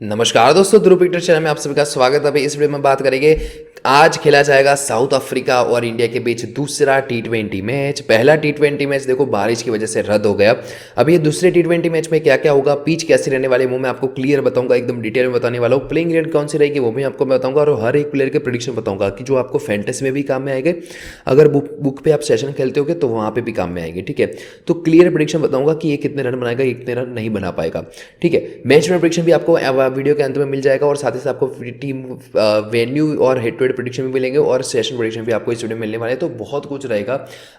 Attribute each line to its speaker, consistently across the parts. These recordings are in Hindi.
Speaker 1: नमस्कार दोस्तों, ध्रुव पिक्चर चैनल में आप सभी का स्वागत है। अभी इस वीडियो में बात करेंगे, आज खेला जाएगा साउथ अफ्रीका और इंडिया के बीच दूसरा टी20 मैच। पहला टी20 मैच देखो बारिश की वजह से रद्द हो गया। अब ये दूसरे टी20 मैच में क्या क्या होगा, पिच कैसी रहने वाली, वो मैं आपको क्लियर बताऊंगा, एकदम डिटेल में बताने वाला हूँ। प्लेइंग इलेवन कौन सी रहेगी वो भी आपको मैं बताऊंगा, और हर एक प्लेयर के प्रेडिक्शन बताऊंगा कि जो आपको फैंटेसी में भी काम में आएंगे, अगर बुक पे आप सेशन खेलते होगे तो वहाँ पे भी काम में आएंगे। ठीक है, तो क्लियर प्रेडिक्शन बताऊंगा कि ये कितने रन बनाएगा, ये कितने रन नहीं बना पाएगा। ठीक है, मैच में प्रेडिक्शन भी आपको वीडियो के अंत में मिल जाएगा, और साथ ही साथ आपको टीम वेन्यू और हेड टू हेड प्रेडिक्शन भी मिलेंगे, और सेशन प्रेडिक्शन भी आपको इस वीडियो में मिलने वाले हैं। तो बहुत कुछ रहेगा।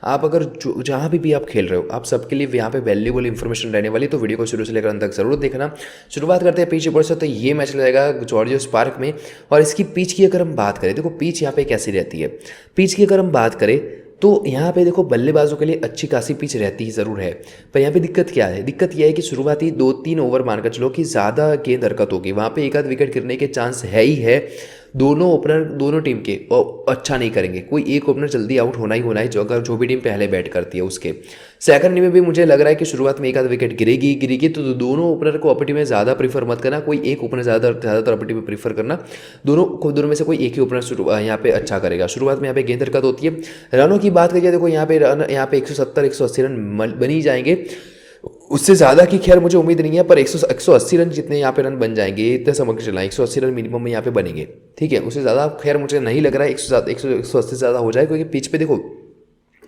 Speaker 1: आप अगर जहाँ भी आप खेल रहे हो, आप सबके लिए यहाँ पे वैल्यूबल इंफॉर्मेशन रहने वाली, तो वीडियो को शुरू से लेकर अंत तक जरूर देखना। शुरुआत करते हैं पिच रिपोर्ट से। तो ये मैच रहेगा जॉर्जियस पार्क में, और इसकी पिच की अगर हम बात करें, देखो पिच यहाँ पे कैसी रहती है। पिच की अगर हम बात करें तो यहाँ पे देखो बल्लेबाजों के लिए अच्छी खासी पिच रहती ही ज़रूर है, पर यहाँ पे दिक्कत क्या है, दिक्कत यह है कि शुरुआती 2-3 ओवर मानकर चलो कि ज़्यादा गेंद हरकत होगी, वहाँ पे एक आध विकेट गिरने के चांस है ही है। दोनों ओपनर दोनों टीम के अच्छा नहीं करेंगे, कोई एक ओपनर जल्दी आउट होना ही, जो भी टीम पहले बैट करती है उसके। सेकंड में भी मुझे लग रहा है कि शुरुआत में एक आध विकेट गिरेगी, तो दोनों ओपनर को अपनी में ज़्यादा प्रीफर मत करना, कोई एक ओपनर ज़्यादातर अपनी में प्रीफर करना। दोनों में से कोई एक ही ओपनर यहाँ पे अच्छा करेगा। शुरुआत में यहाँ पे गेंद हरकत होती है। रनों की बात करिए, देखो यहाँ पे 170-180 रन बन ही जाएंगे, उससे ज़्यादा की खैर मुझे उम्मीद नहीं है, पर 180 रन जितने यहाँ पे रन बन जाएंगे, इतने समझ के चलना 180 रन मिनिमम में यहाँ पे बनेंगे। ठीक है, उससे ज़्यादा खैर मुझे नहीं लग रहा है 180 से ज़्यादा हो जाए, क्योंकि पिच पे देखो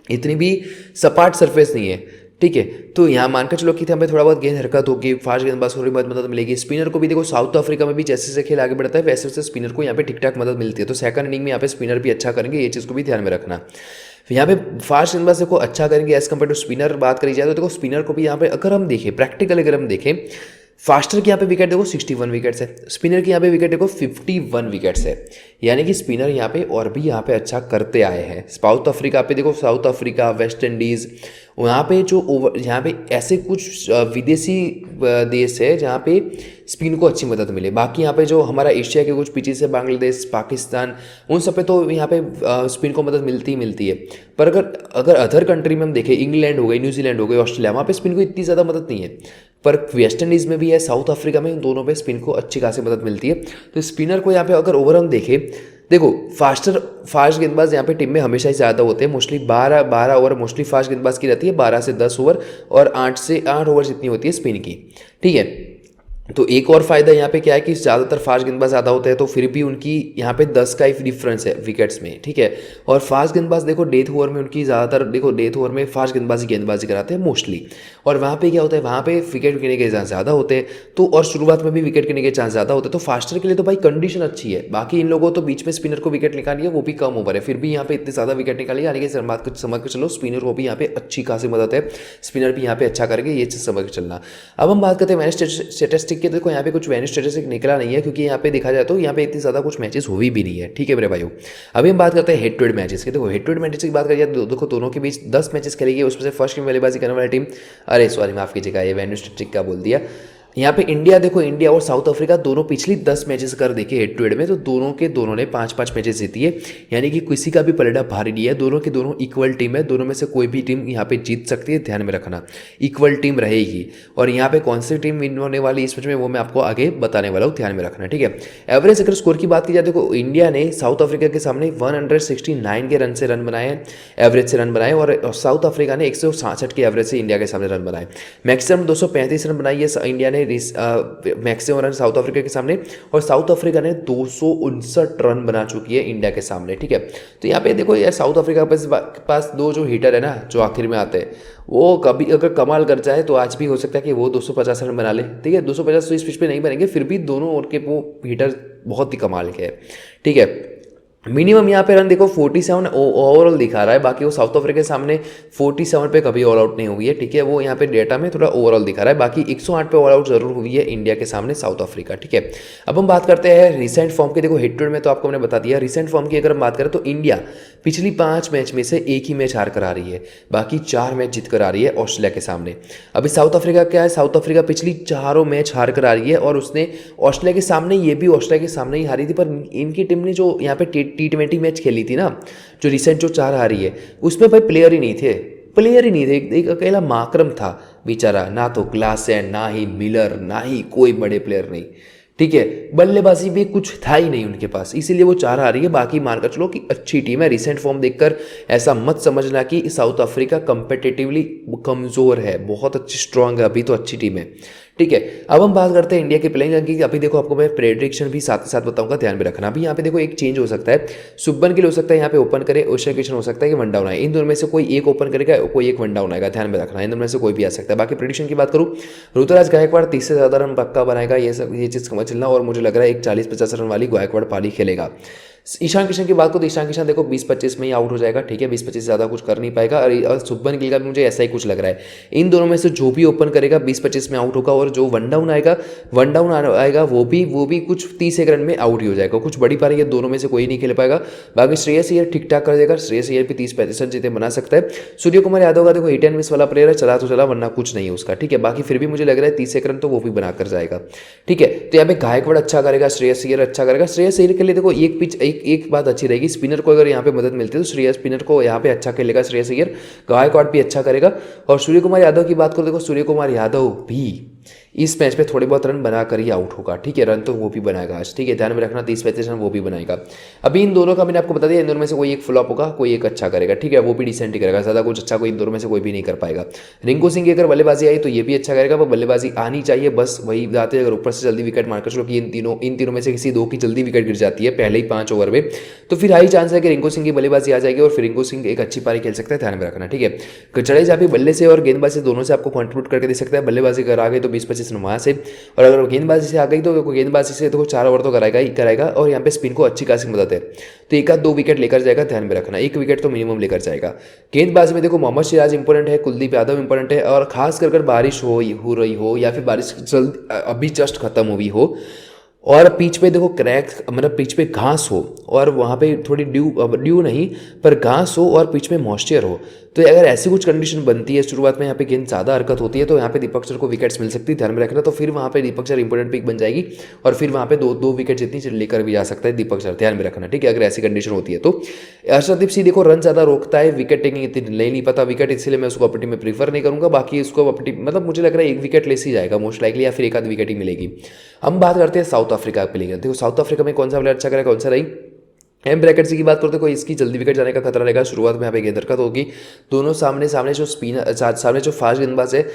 Speaker 1: इतनी भी सपाट सरफेस नहीं है। ठीक है, तो यहाँ मानकर चलो कि हमें थोड़ा बहुत गेंद हरकत होगी, फास्ट गेंदबाज थोड़ी बहुत मदद मिलेगी। स्पिनर को भी देखो साउथ अफ्रीका में भी जैसे जैसे खेल आगे बढ़ता है वैसे वैसे स्पिनर को यहाँ पे ठीक ठाक मदद मिलती है, तो सेकंड इनिंग में यहाँ पे स्पिनर भी अच्छा करेंगे, ये चीज़ को भी ध्यान में रखना। यहाँ पे फास्ट गेंदबाज देखो अच्छा करेंगे एज कम्पेयर टू स्पिनर बात करी जाए, तो देखो स्पिनर को भी यहाँ पे अगर हम देखें प्रैक्टिकल, अगर हम देखें फास्टर की यहाँ पे विकेट देखो 61 विकेट्स है, स्पिनर की यहाँ पे विकेट देखो 51 विकेट्स है, यानी कि स्पिनर यहाँ पे और भी यहाँ पे अच्छा करते आए हैं। साउथ अफ्रीका पे देखो, साउथ अफ्रीका, वेस्ट इंडीज़, वहाँ पे यहाँ पे ऐसे कुछ विदेशी देश है जहाँ पे स्पिन को अच्छी मदद मिले। बाकी यहाँ पे जो हमारा एशिया के कुछ पिचेस है, बांग्लादेश, पाकिस्तान, उन सब पे तो यहाँ पे स्पिन को मदद मिलती है। पर अगर अदर कंट्री में हम देखें, इंग्लैंड हो गई, न्यूजीलैंड हो गई, ऑस्ट्रेलिया, वहाँ पे स्पिन को इतनी ज़्यादा मदद नहीं है, पर वेस्ट इंडीज़ में भी है, साउथ अफ्रीका में, इन दोनों पे स्पिन को अच्छी खासी मदद मिलती है। तो स्पिनर को यहाँ पे अगर ओवर हम देखें, देखो फास्ट गेंदबाज यहाँ पे टीम में हमेशा ही ज़्यादा होते हैं, मोस्टली 12 ओवर मोस्टली फास्ट गेंदबाज की रहती है, 12 से 10 ओवर, और 8 ओवर जितनी होती है स्पिन की। ठीक है, तो एक और फायदा यहाँ पे क्या है कि ज़्यादातर फास्ट गेंदबाज ज़्यादा होते हैं, तो फिर भी उनकी यहाँ पे 10 का ही डिफरेंस है विकेट्स में। ठीक है, और फास्ट गेंदबाज देखो डेथ ओवर में उनकी ज़्यादातर, देखो डेथ ओवर में फास्ट गेंदबाजी कराते हैं मोस्टली, और वहाँ पे क्या होता है, वहाँ पे विकेट गिरने के चांस ज़्यादा होते हैं, तो और शुरुआत में भी विकेट गिरने के चांस ज़्यादा होते हैं, तो फास्टर के लिए तो भाई कंडीशन अच्छी है। बाकी इन लोगों तो बीच में स्पिनर को विकेट निकाली है, वो भी कम ओवर है, फिर भी यहाँ पे इतने ज़्यादा विकेट निकाली, यानी कि समझ के चलो स्पिनर को भी यहाँ पे अच्छी खासी मदद है, स्पिनर भी यहाँ पे अच्छा करेंगे, ये चीज़ समझ के चलना। अब हम बात करते हैं मैच स्टेटिस्टिक की। देखो यहाँ पे कुछ स्टेटिस्टिक निकला नहीं है, क्योंकि यहाँ पे देखा जाए तो यहाँ पे इतनी ज़्यादा कुछ मैचेस हुई भी नहीं है। ठीक है मेरे भाइयों, अभी हम बात करते हैं हेड टू हेड मैचेस की। देखो हेड टू हेड मैचेस की बात करिए, देखो दोनों के बीच 10 मैचेस खेलेगी, उसमें से फर्स्ट में बल्लेबाजी करने वाली टीम, अरे सॉरी माफ कीजिएगा, ये वेन्यू स्टेटिस्टिक का बोल दिया। यहाँ पे इंडिया, देखो इंडिया और साउथ अफ्रीका दोनों पिछली 10 मैचेस कर देखे हेड टू हेड में, तो दोनों ने 5-5 मैचेस जीती है, यानी कि किसी का भी पलड़ा भारी नहीं है, दोनों के दोनों इक्वल टीम है, दोनों में से कोई भी टीम यहाँ पे जीत सकती है, ध्यान में रखना इक्वल टीम रहेगी। और यहाँ पे कौन सी टीम विन होने वाली इस मैच में वो मैं आपको आगे बताने वाला हूँ, ध्यान में रखना। ठीक है, एवरेज अगर स्कोर की बात की जाए, देखो इंडिया ने साउथ अफ्रीका के सामने 169 के रन बनाए हैं, एवरेज से रन बनाए, और साउथ अफ्रीका ने 166 के एवरेज से इंडिया के सामने रन बनाए। मैक्सिमम 235 रन बनाई है इंडिया ने मैक्सिमम रन साउथ अफ्रीका के सामने, और साउथ अफ्रीका ने 259 रन बना चुकी है इंडिया के सामने। ठीक है, तो यहाँ पे देखो यार साउथ अफ्रीका के पास दो जो हिटर है ना, जो आखिर में आते हैं, वो कभी अगर कमाल कर जाए तो आज भी हो सकता है कि वो 250 रन बना ले। ठीक है, 250 तो इस पिच पे नहीं बनेंगे, फिर भी दोनों ओर के वो हिटर बहुत ही कमाल के हैं। ठीक है, मिनिमम यहाँ पे रन देखो 47 ओवरऑल दिखा रहा है, बाकी वो साउथ अफ्रीका के सामने 47 पे कभी ऑल आउट नहीं हुई है। ठीक है, वो यहाँ पे डेटा में थोड़ा ओवरऑल दिखा रहा है, बाकी 108 पे ऑल आउट जरूर हुई है इंडिया के सामने साउथ अफ्रीका। ठीक है, अब हम बात करते हैं रिसेंट फॉर्म की। देखो हेड टू हेड में तो आपको मैंने बता दिया, रिसेंट फॉर्म की अगर हम बात करें तो इंडिया पिछली 5 मैच में से एक ही मैच हार कर आ रही है, बाकी 4 मैच जीत कर आ रही है ऑस्ट्रेलिया के सामने। अभी साउथ अफ्रीका क्या है, साउथ अफ्रीका पिछली 4 मैच हार कर आ रही है, और उसने ऑस्ट्रेलिया के सामने, ये भी ऑस्ट्रेलिया के सामने ही हारी थी, पर इनकी टीम ने जो यहाँ पे T20 मैच खेली थी ना, जो रिसेंट जो 4 हारी है, उसमें भाई प्लेयर ही नहीं थे, एक अकेला माकरम था बेचारा, ना तो क्लासेन, ना ही मिलर, ना ही कोई बड़े प्लेयर नहीं। ठीक है, बल्लेबाजी भी कुछ था ही नहीं उनके पास, इसीलिए वो 4 आ रही है। बाकी मानकर चलो कि अच्छी टीम है। रिसेंट फॉर्म देखकर ऐसा मत समझना कि साउथ अफ्रीका कंपेटिटिवली कमज़ोर है, बहुत अच्छी स्ट्रांग है, अभी तो अच्छी टीम है। ठीक है, अब हम बात करते हैं इंडिया के प्लेइंग की। अभी देखो आपको मैं प्रेडिक्शन भी साथ के साथ बताऊंगा, ध्यान में रखना। अभी यहाँ पे देखो एक चेंज हो सकता है, शुभमन गिल हो सकता है यहाँ पे ओपन करे, ईशान किशन हो सकता है कि वन डाउन आए। इन दोनों में से कोई एक ओपन करेगा, कोई एक वन डाउन आएगा, ध्यान में रखना। इन दोनों में से कोई भी आ सकता है। बाकी प्रेडिक्शन की बात करूँ, ऋतुराज गायकवाड़ 30 से ज़्यादा रन पक्का बनाएगा, ये चीज़ समझ लेना। और मुझे लग रहा है एक 40-50 रन वाली गायकवाड़ पारी खेलेगा। ईशान किशन की बात करो तो ईशान किशन देखो 20-25 में ही आउट हो जाएगा। ठीक है, 20-25 ज़्यादा कुछ कर नहीं पाएगा। और शुभमन गिल का भी मुझे ऐसा ही कुछ लग रहा है। इन दोनों में से जो भी ओपन करेगा 20-25 में आउट होगा, और जो वन डाउन आएगा वो भी कुछ 30 रन में आउट ही हो जाएगा। कुछ बड़ी पारी ये दोनों में से कोई नहीं खेल पाएगा। बाकी श्रेयस अय्यर ठीक ठाक कर देगा, श्रेयस अय्यर भी 30-35 रन जीते बना सकता है। सूर्य कुमार यादव का देखो हिट एंड मिस वाला प्लेयर है, चला तो चला वरना कुछ नहीं है उसका। ठीक है, बाकी फिर भी मुझे लग रहा है 30 रन तो वो भी बना कर जाएगा। ठीक है, तो यहाँ पे गायकवाड़ अच्छा करेगा, श्रेयस अय्यर अच्छा करेगा। श्रेयस अय्यर के लिए देखो एक बात अच्छी रहेगी, स्पिनर को अगर यहाँ पे मदद मिलती है तो श्रेयस स्पिनर को यहाँ पे अच्छा खेलेगा श्रेयस अय्यर, गायकवाड़ भी अच्छा करेगा। और सूर्य कुमार यादव की बात करो, देखो सूर्य कुमार यादव भी इस मैच में थोड़े बहुत रन बनाकर ही आउट होगा। ठीक है, रन तो वो भी बनाएगा आज। ठीक है, ध्यान में रखना 30-35 रन वो भी बनाएगा। अभी इन दोनों का मैंने आपको बता दिया, इन दोनों में से कोई एक फ्लॉप होगा, कोई एक अच्छा करेगा। ठीक है, वो भी डिसेंट ही करेगा, ज़्यादा कुछ अच्छा कोई इन दोनों में से कोई भी नहीं कर पाएगा। रिंकू सिंह की अगर बल्लेबाजी आई तो ये भी अच्छा करेगा, वो बल्लेबाजी आनी चाहिए, बस वही जाते हैं। अगर ऊपर से जल्दी विकेट मारकर चलो कि इन तीनों में से किसी दो की जल्दी विकेट गिर जाती है पहले ही 5 ओवर में, तो फिर हाई चांस है कि रिंकू सिंह की बल्लेबाजी आ जाएगी और फिर रिंकू सिंह एक अच्छी पारी खेल सकता है, ध्यान में रखना। ठीक है, जडेजा भी बल्ले से और गेंदबाजी से दोनों से आपको कंट्रीब्यूट करके दे सकता है। बल्लेबाजी अगर आ गई तो 20-25 रन वहाँ से, और अगर गेंदबाजी से आ गई तो गेंदबाजी से देखो 4 ओवर तो कराएगा ही कराएगा। और यहाँ पे स्पिन को अच्छी खासी मदद है, तो एक आध 2 विकेट लेकर जाएगा, ध्यान में रखना। 1 विकेट तो मिनिमम लेकर जाएगा। गेंदबाजी में देखो मोहम्मद सिराज इंपॉर्टेंट है, कुलदीप यादव इंपॉर्टेंट है, और खास कर बारिश हो रही हो या फिर बारिश जल्द अभी जस्ट खत्म हुई हो, और पिच पे देखो क्रैक, मतलब पिच पे घास हो और वहाँ पे थोड़ी ड्यू नहीं पर घास हो और पिच में मॉइस्चर हो, तो अगर ऐसी कुछ कंडीशन बनती है शुरुआत में, यहाँ पे गेंद ज़्यादा हरकत होती है, तो यहाँ पे दीपक चहर को विकेट्स मिल सकती है, ध्यान में रखना। तो फिर वहाँ पे दीपक चहर इंपॉर्टेंट पिक बन जाएगी और फिर वहाँ पे दो विकेट जितनी लेकर भी जा सकता है दीपक चहर, ध्यान में रखना। ठीक है, अगर ऐसी कंडीशन होती है तो। अर्शदीप सिंह देखो रन ज़्यादा रोकता है, विकेट टेकिंग इतनी ले नहीं पाता विकेट, इसलिए मैं उसको अपनी टीम में प्रीफर नहीं करूँगा। बाकी उसको अपनी मतलब मुझे लग रहा है 1 विकेट लेस ही जाएगा मोस्ट लाइकली, या फिर 1 आध विकेट ही मिलेगी। हम बात करते हैं साउथ अफ्रीका के प्लेयर। देखो साउथ अफ्रीका में कौन सा प्लेयर अच्छा करेगा, कौन सा नहीं। एम ब्रैकेट्स की बात करते हैं, कोई इसकी जल्दी विकेट जाने का खतरा रहेगा। शुरुआत में यहाँ पे गेंद हरकत होगी, दोनों सामने जो स्पिनर सामने जो फास्ट गेंदबाज है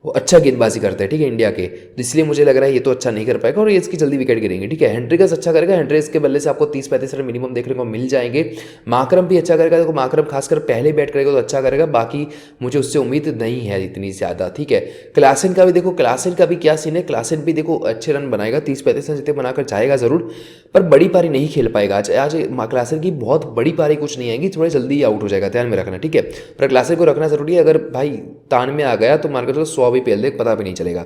Speaker 1: वो अच्छा गेंदबाजी करते हैं। ठीक है, इंडिया के, तो इसलिए मुझे लग रहा है ये तो अच्छा नहीं कर पाएगा और ये इसकी जल्दी विकेट गिरेंगे। ठीक है, हेनरिक्स अच्छा करेगा, हेनरिक्स के बल्ले से आपको 30-35 रन मिनिमम देखने को मिल जाएंगे। माकरम भी अच्छा करेगा, देखो माकरम खासकर पहले बैट करेगा तो अच्छा करेगा, बाकी मुझे उससे उम्मीद नहीं है इतनी ज़्यादा। ठीक है, क्लासन का भी देखो, क्लासन का भी क्या सीन है, क्लासन भी देखो अच्छे रन बनाएगा, 30-35 रन जितने बनाकर जाएगा ज़रूर, पर बड़ी पारी नहीं खेल पाएगा आज क्लासन की बहुत बड़ी पारी कुछ नहीं आएगी, थोड़ी जल्दी ही आउट हो जाएगा, ध्यान में रखना। ठीक है, पर क्लासन को रखना जरूरी है, अगर भाई तान में आ गया तो मानकर चलो 100 भी पेल दे, पता भी नहीं चलेगा।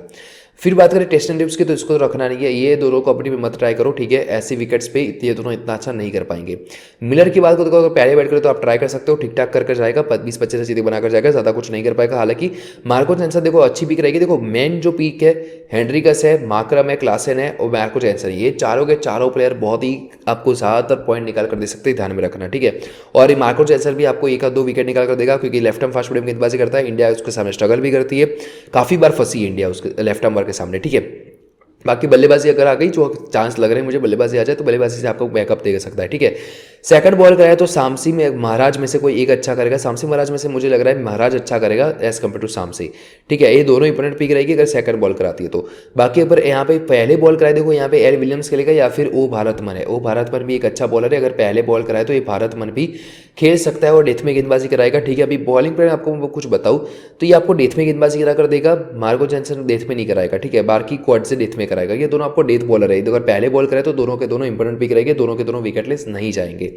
Speaker 1: फिर बात करें टेस्ट एंड टिप्स की, तो इसको तो रखना नहीं है, ये दोनों को अपनी में मत ट्राई करो। ठीक है, ऐसे विकेट्स पे ये दोनों इतना अच्छा नहीं कर पाएंगे। मिलर की बात करो तो अगर पहले बैट करें तो आप ट्राई कर सकते हो, ठीक ठाक कर जाएगा, 20-25 सीधे बनाकर जाएगा, ज़्यादा कुछ नहीं कर पाएगा। हालांकि मार्को जैनसन देखो अच्छी पिक रहेगी। देखो मेन जो पिक है हेनरिक्स है, माकरम है, क्लासन है और मार्को जैनसन, ये चारों के चारों प्लेयर बहुत ही आपको ज़्यादातर पॉइंट निकाल कर दे सकते हैं, ध्यान में रखना। ठीक है, और मार्को जैनसन भी आपको 1 आध 2 विकेट निकाल कर देगा, क्योंकि लेफ्ट आर्म फास्ट मीडियम गेंदबाजी करता है। इंडिया उसके सामने स्ट्रगल भी करती है, काफ़ी बार फंसी है इंडिया उसके लेफ्ट आर्म के सामने। ठीक है, बाकी बल्लेबाजी अगर आ गई, जो चांस लग रहे हैं मुझे बल्लेबाजी आ जाए तो बल्लेबाजी से आपको बैकअप दे सकता है। ठीक है, सेकंड बॉल कराया तो सामसी में महाराज में से कोई एक अच्छा करेगा, सामसी महाराज में से मुझे लग रहा है महाराज अच्छा करेगा एज कम्पेयर टू सामसी। ठीक है, ये दोनों इंपोर्टेंट पिक रहेगी अगर सेकंड बॉल कराती है तो। बाकी अगर यहाँ पे पहले बॉल कराए, देखो यहाँ पे एल विलियम्स खेलेगा या फिर ओ भारतमन है, ओ भारतमन भी एक अच्छा बॉलर है, अगर पहले बॉल कराए तो ये भारतमन भी खेल सकता है और डेथ में गेंदबाजी कराएगा। ठीक है, अभी बॉलिंग पर आपको कुछ बताऊँ तो ये आपको डेथ में गेंदबाजी करा कर देगा, मार्को जैनसन डेथ में नहीं कराएगा। ठीक है, बाकी क्वाड से डेथ में कराएगा, ये दोनों आपको डेथ बॉलर है। अगर पहले बॉल कराए तो दोनों के दोनों इंपोर्टेंट पिक रहेंगे, दोनों के दोनों विकेटलेस नहीं जाएंगे।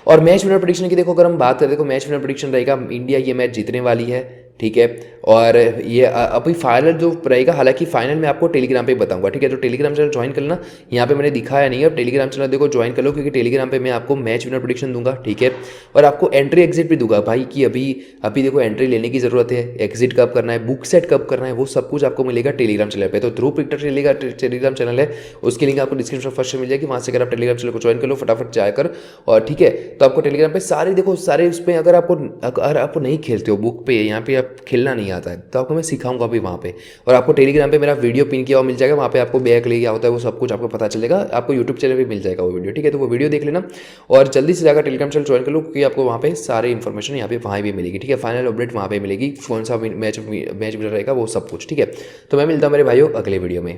Speaker 1: और मैच विनर प्रेडिक्शन की देखो, अगर हम बात करें, देखो मैच विनर प्रेडिक्शन रहेगा इंडिया ये मैच जीतने वाली है। ठीक है, और ये अभी फाइनल जो रहेगा, हालांकि फाइनल में आपको टेलीग्राम पे बताऊंगा। ठीक है, तो टेलीग्राम चैनल ज्वाइन कर लेना, यहाँ पे मैंने दिखाया नहीं है, अब टेलीग्राम चैनल देखो ज्वाइन कर लो, क्योंकि टेलीग्राम पे मैं आपको मैच विनर प्रेडिक्शन दूंगा। ठीक है, और आपको एंट्री एग्जिट भी दूंगा भाई, कि अभी देखो एंट्री लेने की जरूरत है, एग्जिट कब करना है, बुक सेट कब करना है, वो सब कुछ आपको मिलेगा टेलीग्राम चैनल पे। तो ध्रुव क्रिकेटर चलेगा, टेलीग्राम चैनल है, उसकी लिंक आपको डिस्क्रिप्शन फर्स्ट में मिल जाएगी, वहाँ से अगर आप टेलीग्राम चैनल को ज्वाइन कर लो फटाफट जाकर। और ठीक है, तो आपको टेलीग्राम पे सारे देखो सारे उसमें अगर आप नहीं खेलते हो बुक पे, यहाँ पे जब खेलना नहीं आता है तो आपको मैं सिखाऊंगा भी वहाँ पे। और आपको टेलीग्राम पे मेरा वीडियो पिन किया हुआ मिल जाएगा, वहाँ पे आपको बैक ले क्या होता है वो सब कुछ आपको पता चलेगा। आपको यूट्यूब चैनल पे मिल जाएगा वो वीडियो, ठीक है। तो वो वीडियो देख लेना और जल्दी से जाकर टेलीग्राम चैनल ज्वाइन कर लो, क्योंकि आपको वहाँ पे सारे इन्फॉर्मेशन यहाँ पे वहाँ भी मिलेगी, ठीक है। फाइनल अपडेट वहाँ पे मिलेगी, कौन सा मैच विनर रहेगा वो सब कुछ, ठीक है। तो मैं मिलता हूँ मेरे भाइयों अगले वीडियो में।